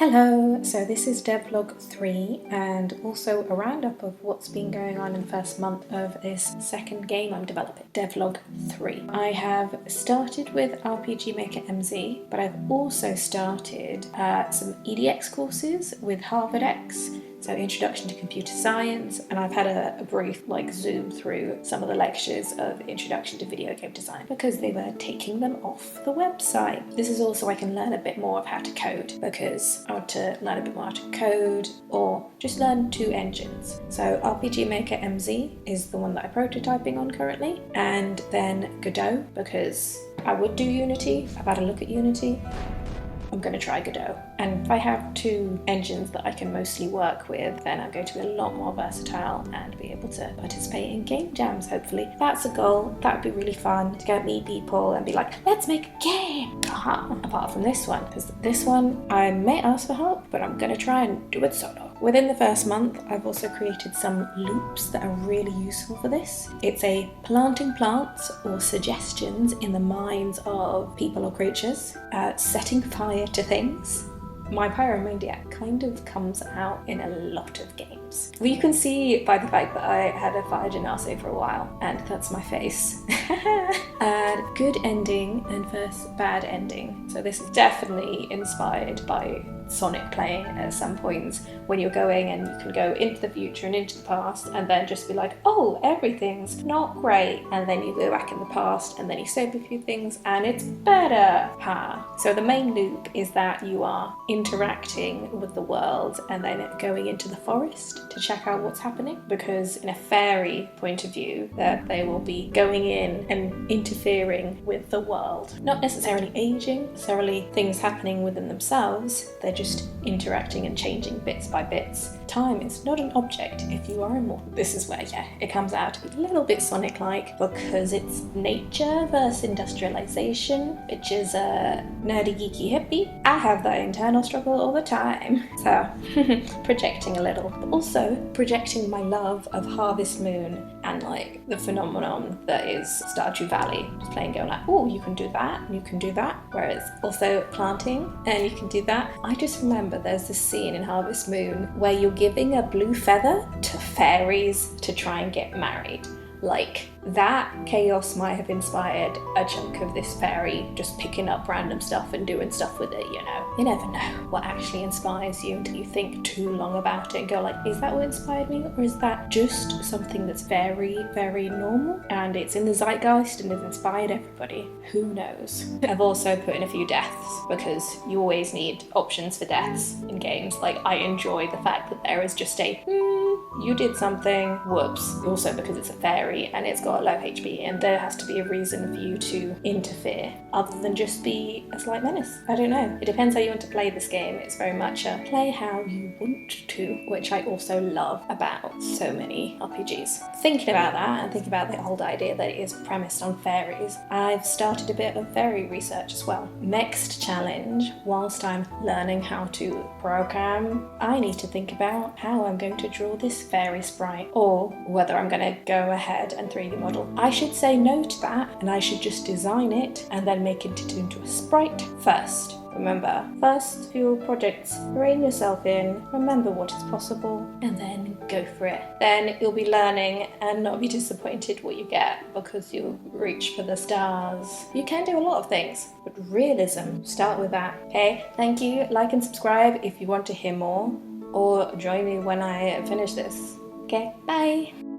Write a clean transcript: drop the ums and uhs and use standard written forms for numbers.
Hello, so this is devlog 3 and also a roundup of what's been going on in the first month of this second game I'm developing, devlog 3. I have started with RPG Maker MZ, but I've also started some EDX courses with HarvardX, so Introduction to Computer Science, and I've had a brief zoom through some of the lectures of Introduction to Video Game Design because they were taking them off the website. This is also I can learn a bit more of how to code because I want to learn a bit more how to code or just learn two engines. So RPG Maker MZ is the one that I'm prototyping on currently, and then Godot because I would do Unity. I've had a look at Unity. I'm going to try Godot. And if I have two engines that I can mostly work with, then I'm going to be a lot more versatile and be able to participate in game jams, hopefully. That's a goal. That would be really fun to go meet people and be like, let's make a game. Apart from this one, because this one I may ask for help, but I'm going to try and do it solo. Within the first month, I've also created some loops that are really useful for this. It's a planting plants or suggestions in the minds of people or creatures, setting fire to things. My Pyromaniac kind of comes out in a lot of games. Well, you can see by the fact that I had a fire genasi for a while, and that's my face. Good ending and first bad ending. So this is definitely inspired by Sonic playing at some points when you're going and you can go into the future and into the past and then just be like, oh, everything's not great, and then you go back in the past and then you save a few things and it's better. So the main loop is that you are interacting with the world and then going into the forest to check out what's happening, because in a fairy point of view that they will be going in and interfering with the world, not necessarily aging, necessarily things happening within themselves. They're just interacting and changing bits by bits. Time is not an object if you are immortal. This is where, it comes out to be a little bit Sonic-like because it's nature versus industrialization, which is a nerdy, geeky hippie. I have that internal struggle all the time. So, projecting a little. But also projecting my love of Harvest Moon and the phenomenon that is Stardew Valley. Just playing, going oh, you can do that, and you can do that. Whereas also planting, and you can do that. I just remember there's this scene in Harvest Moon where you're giving a blue feather to fairies to try and get married. That chaos might have inspired a chunk of this fairy just picking up random stuff and doing stuff with it, You never know what actually inspires you until you think too long about it and go is that what inspired me? Or is that just something that's very, very normal and it's in the zeitgeist and has inspired everybody? Who knows? I've also put in a few deaths because you always need options for deaths in games. I enjoy the fact that there is just a you did something, whoops. Also because it's a fairy and it's got a low HP and there has to be a reason for you to interfere other than just be a slight menace. I don't know. It depends how you want to play this game. It's very much a play how you want to, which I also love about so many RPGs. Thinking about that and thinking about the old idea that it is premised on fairies, I've started a bit of fairy research as well. Next challenge, whilst I'm learning how to program, I need to think about how I'm going to draw this fairy sprite, or whether I'm going to go ahead and 3D model. I should say no to that and I should just design it and then make it into a sprite first. Remember, first few projects, rein yourself in, remember what is possible, and then go for it. Then you'll be learning and not be disappointed what you get because you'll reach for the stars. You can do a lot of things, but realism, start with that. Okay, thank you. Like and subscribe if you want to hear more, or join me when I finish this. Okay, bye!